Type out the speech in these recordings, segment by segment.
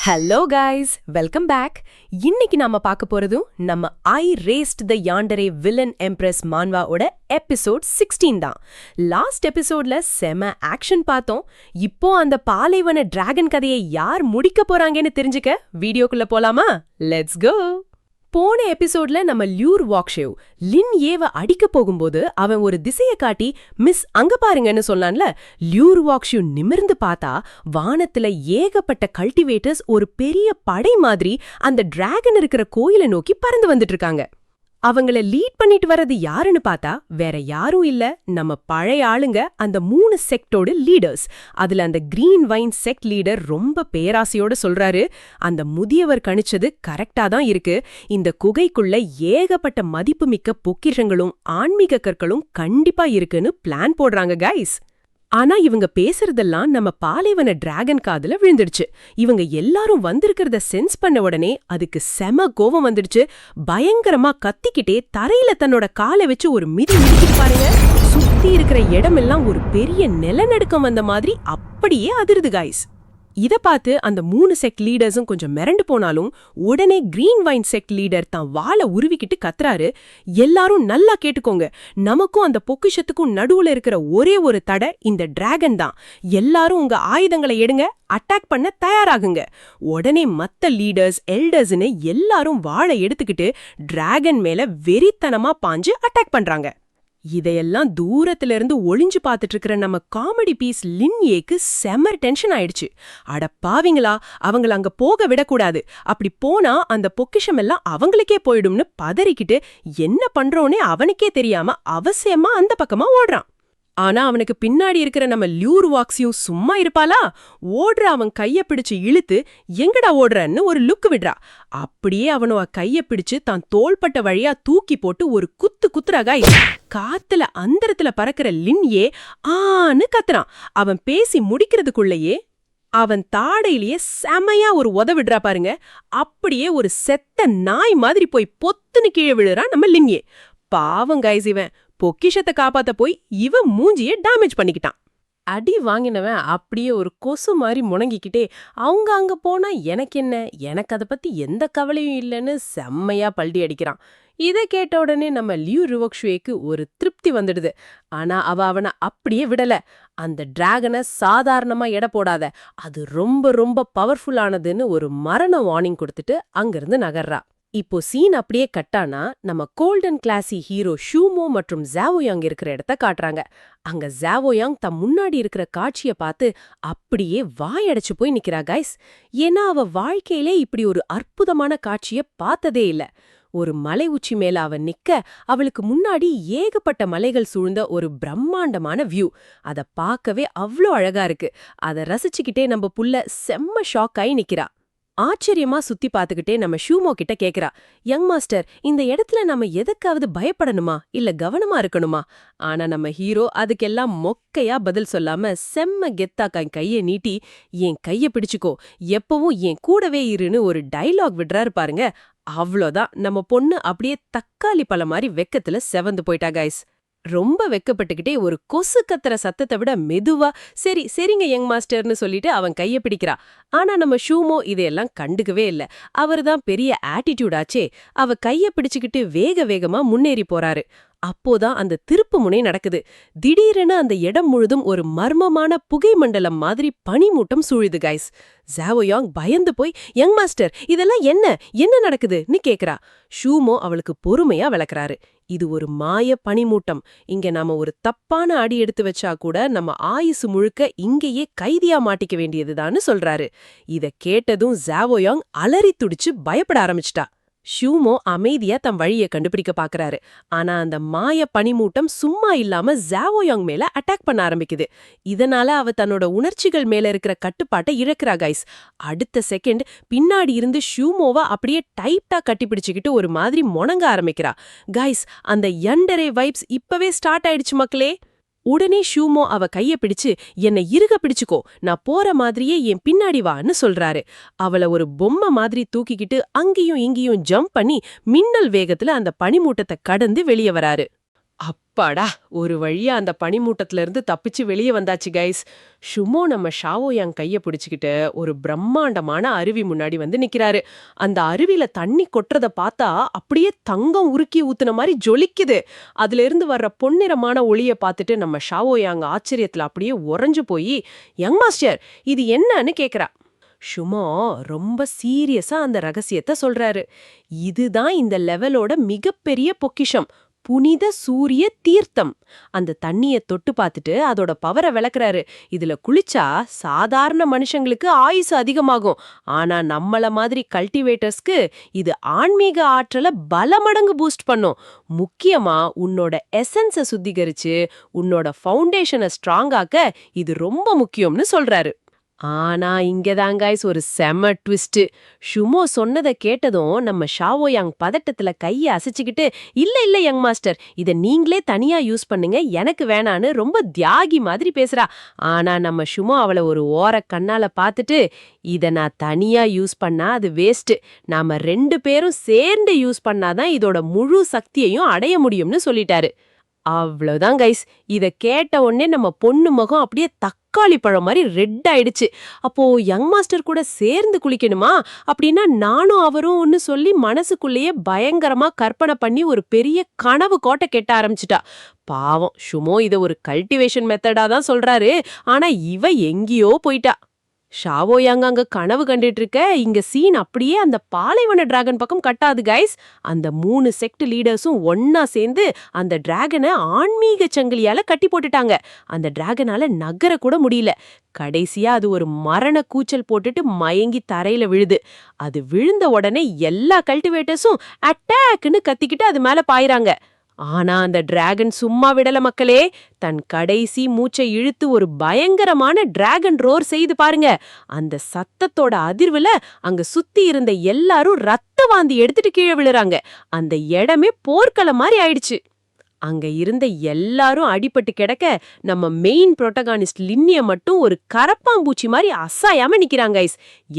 Hello guys, welcome back. இன்னைக்கு நாம பார்க்க போறதும் நம்ம ஐ ரேஸ்ட் த யாண்டரே வில்லன் எம்ப்ரஸ் மான்வாவோட எபிசோட் 16 தான். லாஸ்ட் எபிசோட்ல செம ஆக்ஷன் பார்த்தோம். இப்போ அந்த பாலைவன டிராகன் கதையை யார் முடிக்க போறாங்கன்னு தெரிஞ்சுக்க வீடியோக்குள்ள போலாமா? Let's go. போன எபிசோட்ல நம்ம லியூர் வாக்ஷேவ் லின் ஏவ அடிக்க போகும்போது அவன் ஒரு திசைய காட்டி மிஸ் அங்க பாருங்கன்னு சொன்னான்ல. லியூர் வாக்ஷேவ் நிமிர்ந்து பார்த்தா வானத்துல ஏகப்பட்ட கல்டிவேட்டர்ஸ் ஒரு பெரிய படை மாதிரி அந்த டிராகன் இருக்கிற கோயிலை நோக்கி பறந்து வந்துட்டு இருக்காங்க. அவங்கள லீட் பண்ணிட்டு வர்றது யாருன்னு பார்த்தா வேற யாரும் இல்ல, நம்ம பழைய ஆளுங்க, அந்த 3 செக்டோட லீடர்ஸ். அதுல அந்த கிரீன் வைன் செக்ட் லீடர் ரொம்ப பேராசையோட சொல்றாரு, அந்த முதியவர் கணிச்சது கரெக்டா தான் இருக்கு. இந்த குகைக்குள்ள ஏகப்பட்ட மதிப்புமிக்க பொக்கிஷங்களும் ஆன்மீக கற்களும் கண்டிப்பா இருக்குன்னு பிளான் போடுறாங்க கைஸ். ஆனா இவங்க பேசுறதெல்லாம் நம்ம பாலைவன டிராகன் காதுல விழுந்துடுச்சு. இவங்க எல்லாரும் வந்திருக்கிறத சென்ஸ் பண்ண உடனே அதுக்கு செம கோவம் வந்துடுச்சு. பயங்கரமா கத்திக்கிட்டே தரையில தன்னோட காலை வச்சு ஒரு மிதி மிதிக்கிட்டு பாருங்க. சுத்தி இருக்கிற இடமெல்லாம் ஒரு பெரிய நிலநடுக்கம் வந்த மாதிரி அப்படியே அதிருது கைஸ். இத பார்த்து அந்த 3 செக்ட் லீடர்ஸும் கொஞ்சம் மிரண்டு போனாலும் உடனே கிரீன் வைன் செக்ட் லீடர் தான் வாளை உருவிக்கிட்டு கத்துறாரு, எல்லாரும் நல்லா கேட்டுக்கோங்க, நமக்கும் அந்த பொக்கிஷத்துக்கும் நடுவுல இருக்கிற ஒரே ஒரு தடை இந்த டிராகன் தான். எல்லாரும் உங்க ஆயுதங்களை எடுங்க, அட்டாக் பண்ண தயாராகுங்க. உடனே மத்த லீடர்ஸ் எல்டர்ஸ்னு எல்லாரும் வாளை எடுத்துக்கிட்டு டிராகன் மேல வெறித்தனமா பாஞ்சு அட்டாக் பண்றாங்க. இதையெல்லாம் தூரத்துல இருந்து ஒளிஞ்சு பார்த்துட்டு இருக்கிற நம்ம காமெடி பீஸ் லின் ஏக்கு செம டென்ஷன் ஆயிடுச்சு. அட பாவிங்களா, அவங்கள அங்க போக விடக்கூடாது, அப்படி போனா அந்த பொக்கிஷம் எல்லாம் அவங்களுக்கே போயிடும்னு பதறிக்கிட்டு என்ன பண்றோன்னே அவனுக்கே தெரியாம அவசியமா அந்த பக்கமா ஓடுறான். ஆனா அவனுக்கு பின்னாடி இருக்கிற நம்ம லியூர் வாக்ஸியும் சும்மா இருப்பாளா? ஓடுற அவன் கைய பிடிச்சு இழுத்து எங்கடா ஓடுறன்னு ஒரு லுக்கு விடுறா. அப்படியே அவனோ கைய பிடிச்சு தான் தோள்பட்ட வழியா தூக்கி போட்டு ஒரு குத்துறா கைஸ். காத்துல அந்தரத்துல பறக்கிற லின் ஏ ஆன்னு கத்துறான். அவன் பேசி முடிக்கிறதுக்குள்ளேயே அவன் தாடையிலேயே செமையா ஒரு விடுறா பாருங்க. அப்படியே ஒரு செத்த நாய் மாதிரி போய் பொத்துன்னு கீழே விழுறான் நம்ம லின் ஏ. பாவம் கைஸ், இவன் பொக்கிஷத்தை காப்பாத்த போய் இவன் மூஞ்சிய டேமேஜ் பண்ணிக்கிட்டான். அடி வாங்கினவன் அப்படியே ஒரு கொசு மாதிரி முணங்கிக்கிட்டே அவங்க அங்க போனா எனக்கு என்ன, எனக்கு அதை பத்தி எந்த கவலையும் இல்லைன்னு செம்மையா பல்டி அடிக்கிறான். இதை கேட்ட உடனே நம்ம லியூர் வாக்ஷேவுக்கு ஒரு திருப்தி வந்துடுது. ஆனா அவனை அப்படியே விடல. அந்த டிராகனை சாதாரணமா எடை போடாத, அது ரொம்ப ரொம்ப பவர்ஃபுல்லானதுன்னு ஒரு மரண வார்னிங் கொடுத்துட்டு அங்கிருந்து நகர்றா. இப்போ சீன் அப்படியே கட்டானா நம்ம கோல்டன் கிளாசி ஹீரோ ஷூமோ மற்றும் ஜாவோயாங் இருக்கிற இடத்த காட்டுறாங்க. அங்க ஜாவோயாங் தம் முன்னாடி இருக்கிற காட்சிய பார்த்து அப்படியே வாயடைச்சு போய் நிக்கிறா கைஸ். ஏன்னா அவ வாழ்க்கையிலே இப்படி ஒரு அற்புதமான காட்சிய பார்த்ததே இல்ல. ஒரு மலை உச்சி மேல அவ நிக்க அவளுக்கு முன்னாடி ஏகப்பட்ட மலைகள் சூழ்ந்த ஒரு பிரம்மாண்டமான வியூ. அத பார்க்கவே அவ்ளோ அழகா இருக்கு. அத ரசிச்சுக்கிட்டே நம்ம புள்ள செம்ம ஷாக் ஆகி நிக்கிறா. ஆச்சரியமா சுத்தி பார்த்துக்கிட்டே நம்ம ஷூமோ கிட்ட கேக்குறா, யங் மாஸ்டர், இந்த இடத்துல நம்ம எதுக்காவது பயப்படணுமா இல்ல கவனமா இருக்கணுமா? ஆனா நம்ம ஹீரோ அதுக்கெல்லாம் மொக்கையா பதில் சொல்லாம செம்ம கெத்தா கைய நீட்டி என் கைய பிடிச்சுக்கோ, எப்பவும் என் கூடவே இருன்னு ஒரு டைலாக் விடுறாரு பாருங்க. அவ்வளோதான், நம்ம பொண்ணு அப்படியே தக்காளி பழம் மாதிரி வெக்கத்துல செவந்து போயிட்டா கைஸ். ரொம்ப வெக்கப்பட்டுக்கிட்டே ஒரு கொசு கத்துற சத்தத்தை விட மெதுவா சரி சரிங்க யங் மாஸ்டர்னு சொல்லிட்டு அவன் கைய பிடிக்கிறா. ஆனா நம்ம ஷூமோ இதையெல்லாம் கண்டுக்கவே இல்ல. அவர்தான் பெரிய ஆட்டிடியூட் ஆச்சே. அவ கைய பிடிச்சுக்கிட்டு வேக வேகமா முன்னேறி போறாரு. அப்போதான் அந்த திருப்பு முனை நடக்குது. திடீரென அந்த இடம் முழுதும் ஒரு மர்மமான புகை மண்டலம் மாதிரி பனிமூட்டம் சூழுது கைஸ். ஜாவோயாங் பயந்து போய், யங் மாஸ்டர், இதெல்லாம் என்ன நடக்குதுன்னு கேக்குறா. ஷூமோ அவளுக்கு பொறுமையா விளக்குறாரு, இது ஒரு மாய பனிமூட்டம். இங்க நாம ஒரு தப்பான அடி எடுத்து வச்சா கூட நம்ம ஆயுசு முழுக்க இங்கேயே கைதியா மாட்டிக்க வேண்டியதுதான்னு சொல்றாரு. இத கேட்டதும் ஜாவோயாங் அலறி துடிச்சு பயப்பட ஆரம்பிச்சிட்டா. ஷூமோ அமைதியா தம் வழிய கண்டுபிடிக்க பாக்குறாரு. ஆனா அந்த மாய பனிமூட்டம் சும்மா இல்லாம ஜாவோயாங் மேல அட்டாக் பண்ண ஆரம்பிக்குது. இதனால அவ தன்னோட உணர்ச்சிகள் மேல இருக்கிற கட்டுப்பாட்டை இழக்கிறா கைஸ். அடுத்த செகண்ட் பின்னாடி இருந்து ஷூமோவா அப்படியே டைட்டா கட்டிப்பிடிச்சுக்கிட்டு ஒரு மாதிரி முணங்க ஆரம்பிக்கிறா. கைஸ், அந்த யண்டரே வைப்ஸ் இப்பவே ஸ்டார்ட் ஆயிடுச்சு மக்களே. உடனே ஷூமோ அவ கைய பிடிச்சு என்னை இறுக பிடிச்சுக்கோ, நான் போற மாதிரியே என் பின்னாடி வான்னு சொல்றாரு. அவளை ஒரு பொம்மை மாதிரி தூக்கிக்கிட்டு அங்கேயும் இங்கேயும் ஜம்ப் பண்ணி மின்னல் வேகத்துல அந்த பனிமூட்டத்தை கடந்து வெளியே வராரு. அப்பாடா, ஒரு வழியா அந்த பனிமூட்டத்துல இருந்து தப்பிச்சு வெளியே வந்தாச்சு கைஸ். ஷுமோ நம்ம ஷாவோயாங் கைய பிடிச்சுக்கிட்டு ஒரு பிரம்மாண்டமான அருவி முன்னாடி வந்து நிக்கிறாரு. அந்த அருவியில தண்ணி கொட்டுறத பார்த்தா அப்படியே தங்கம் உருக்கி ஊத்துன மாதிரி ஜொலிக்குது. அதுல இருந்து வர்ற பொன்னிறமான ஒளிய பார்த்துட்டு நம்ம ஷாவோயாங் ஆச்சரியத்துல அப்படியே உறைஞ்சு போய், யங் மாஸ்டர் இது என்னன்னு கேக்குறா. ஷுமோ ரொம்ப சீரியஸா அந்த ரகசியத்தை சொல்றாரு. இதுதான் இந்த லெவலோட மிகப்பெரிய பொக்கிஷம், புனித சூரிய தீர்த்தம். அந்த தண்ணிய தொட்டு பார்த்துட்டு அதோட பவரை விளக்குறாரு. இதுல குளிச்சா சாதாரண மனுஷங்களுக்கு ஆயுசு அதிகமாகும். ஆனா நம்மள மாதிரி கல்டிவேட்டர்ஸ்க்கு இது ஆன்மீக ஆற்றலை பல மடங்கு பூஸ்ட் பண்ணும். முக்கியமா உன்னோட எசன்ஸை சுத்திகரிச்சு உன்னோட ஃபவுண்டேஷனை ஸ்ட்ராங் ஆக்க இது ரொம்ப முக்கியம்னு சொல்றாரு. ஆனா இங்கதான் கைஸ் ஒரு செம ட்விஸ்ட். ஷுமோ சொன்னதை கேட்டதும் நம்ம ஷாவோயாங் பதட்டத்துல கைய அசைச்சுக்கிட்டு, இல்ல இல்ல யங் மாஸ்டர், இத நீங்களே தனியா யூஸ் பண்ணுங்க, எனக்கு வேணான்னு ரொம்ப தியாகி மாதிரி பேசுறா. ஆனா நம்ம ஷுமோ அவளை ஒரு ஓர கண்ணால பார்த்துட்டு, இத நான் தனியா யூஸ் பண்ணா அது வேஸ்ட், நாம 2 பேரும் சேர்ந்து யூஸ் பண்ணாதான் இதோட முழு சக்தியையும் அடைய முடியும்னு சொல்லிட்டாரு. அவ்வளவுதான் கைஸ். இத கேட்ட உடனே நம்ம பொண்ணு முகம் அப்படியே தக்காளி பழம் மாதிரி ரெட் ஆயிடுச்சு. அப்போ யங் மாஸ்டர் கூட சேர்ந்து குளிக்கணுமா, அப்படின்னா நானும் அவரும் சொல்லி மனசுக்குள்ளேயே பயங்கரமா கற்பனை பண்ணி ஒரு பெரிய கனவு கோட்டை கெட்ட ஆரம்பிச்சுட்டா. பாவம் ஷுமோ இத ஒரு கல்டிவேஷன் மெத்தடா தான் சொல்றாரு. ஆனா இவ எங்கேயோ போயிட்டா. ஷாவோயாங் அங்க கனவு கண்டுட்டு இருக்க, இங்க சீன் அப்படியே அந்த பாலைவன டிராகன் பக்கம் கட்டாது கைஸ். அந்த 3 செக்ட் லீடர்ஸும் ஒன்னா சேர்ந்து அந்த டிராகனை ஆன்மீக சங்கிலியால கட்டி போட்டுட்டாங்க. அந்த டிராகனால நகர கூட முடியல. கடைசியா அது ஒரு மரண கூச்சல் போட்டுட்டு மயங்கி தரையில விழுது. அது விழுந்த உடனே எல்லா கல்டிவேட்டர்ஸும் அட்டாக்னு கத்திக்கிட்டு அது மேல பாயிறாங்க. ஆனா அந்த டிராகன் சும்மா விடல மக்களே. தன் கடைசி மூச்சை இழுத்து ஒரு பயங்கரமான டிராகன் ரோர் செய்து பாருங்க. அந்த சத்தத்தோட அதிர்வுல அங்க சுத்தி இருந்த எல்லாரும் ரத்த வாந்தி எடுத்துட்டு கீழே விழுறாங்க. அந்த இடமே போர்க்களம் மாதிரி ஆயிடுச்சு. அங்க இருந்த எல்லாரும் அடிபட்டு கிடக்க, நம்ம மெயின் புரோட்டகானிஸ்ட் லின்னிய மட்டும் ஒரு கரப்பாம்பூச்சி மாதிரி அசாயாம நிக்கிறாங்க ஐஸ்.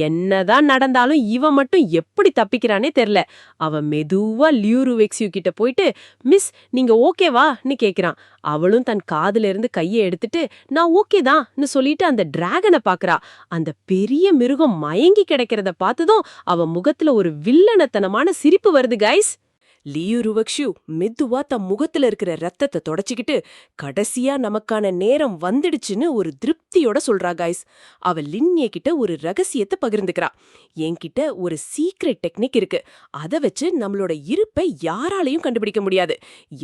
என்னதான் நடந்தாலும் இவன் மட்டும் எப்படி தப்பிக்கிறானே தெரியல. அவன் மெதுவா லியூருவெக்ஸியூ கிட்ட போயிட்டு, மிஸ் நீங்க ஓகேவான்னு கேக்குறான். அவளும் தன் காதுல இருந்து கையை எடுத்துட்டு, நான் ஓகே தான்னு சொல்லிட்டு அந்த டிராகனை பாக்குறா. அந்த பெரிய மிருகம் மயங்கி கிடக்கிறத பார்த்ததும் அவன் முகத்துல ஒரு வில்லனத்தனமான சிரிப்பு வருது கைஸ். லியூருவெக்ஸியூ மெதுவா தம் முகத்துல இருக்கிற ரத்தத்தை தொடச்சிக்கிட்டு, கடைசியா நமக்கான நேரம் வந்துடுச்சுன்னு ஒரு திருப்தியோட சொல்றா கைஸ். அவ லின்னிய கிட்ட ஒரு ரகசியத்தை பகிர்ந்துக்கிறா. என்கிட்ட ஒரு சீக்ரெட் டெக்னிக் இருக்கு, அதை வச்சு நம்மளோட இருப்பை யாராலையும் கண்டுபிடிக்க முடியாது.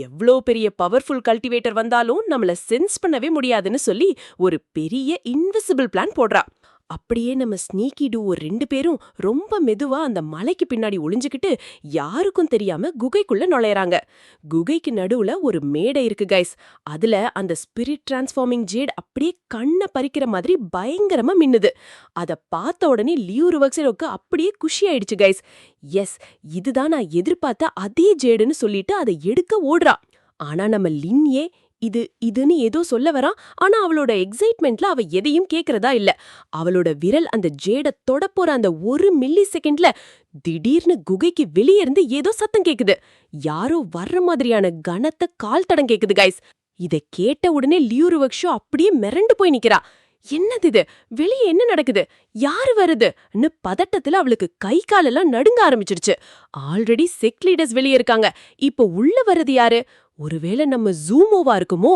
எவ்வளோ பெரிய பவர்ஃபுல் கல்டிவேட்டர் வந்தாலும் நம்மள சென்ஸ் பண்ணவே முடியாதுன்னு சொல்லி ஒரு பெரிய இன்விசிபிள் பிளான் போடுறா. அப்படியே நம்ம ஸ்னீக்கி டூ 2 பேரும் ரொம்ப மெதுவா அந்த மலைக்கு பின்னாடி ஒளிஞ்சுக்கிட்டு யாருக்கும் தெரியாம குகைக்குள்ள நுழையறாங்க. குகைக்கு நடுவுல ஒரு மேடை இருக்கு கைஸ். அதுல அந்த ஸ்பிரிட் டிரான்ஸ்ஃபார்மிங் ஜேட் அப்படியே கண்ணை பறிக்கிற மாதிரி பயங்கரமா மின்னுது. அத பார்த்த உடனே லியூருவெக்ஸியூக்கு அப்படியே குஷி ஆயிடுச்சு கைஸ். எஸ், இதுதான் நான் எதிர்பார்த்த அதே ஜேடுன்னு சொல்லிட்டு அதை எடுக்க ஓடுறா. ஆனா நம்ம லின்யே இதுன்னு ஏதோ சொல்ல வரா. ஆனா அவளோட எக்ஸைட்மெண்ட்ல அவ எதையும் கேக்குறதா இல்ல. அவளோட விரல் அந்த ஜேட தொட போற அந்த 1 மில்லி செகண்ட்ல திடீர்னு குகைக்கு வெளியே இருந்து ஏதோ சத்தம் கேக்குது. யாரோ வர்ற மாதிரியான கனத்த கால் தடம் கேக்குது கைஸ். இத கேட்ட உடனே லியூருவெக்ஸியூ அப்படியே மிரண்டு போய் நிக்கிறா. என்னது இது, வெளியே என்ன நடக்குது, யாரு வருதுன்னு பதட்டத்துல அவளுக்கு கை காலெல்லாம் நடுங்க ஆரம்பிச்சிருச்சு. ஆல்ரெடி செக்ட் லீடர்ஸ் வெளியே இருக்காங்க, இப்போ உள்ள வர்றது யாரு? ஒருவேளை நம்ம ஜூமோவா இருக்குமோ?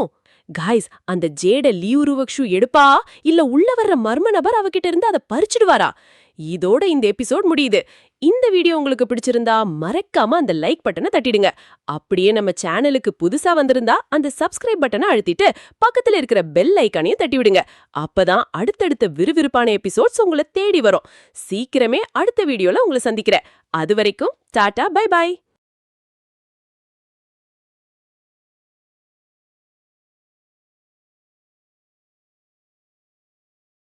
காய்ஸ், அந்த ஜேட லியூருவெக்ஸியூ எடுப்பா, இல்ல உள்ள வர்ற மர்ம நபர் அவகிட்ட இருந்து அதை பறிச்சிடுவாரா? இதோட இந்த எபிசோட் முடியுது. இந்த வீடியோ உங்களுக்கு பிடிச்சிருந்தா மறக்காம அந்த லைக் பட்டனை தட்டிடுங்க. அப்படியே நம்ம சேனலுக்கு புதுசா வந்திருந்தா அந்த சப்ஸ்கிரைப் பட்டனை அழுத்திட்டு பக்கத்துல இருக்கிற பெல் ஐக்கானையும் தட்டி விடுங்க. அப்பதான் அடுத்தடுத்த விறுவிறுப்பான எபிசோட்ஸ் உங்களை தேடி வரும். சீக்கிரமே அடுத்த வீடியோல உங்களை சந்திக்கிறேன். அது வரைக்கும் டாடா, பை பாய்.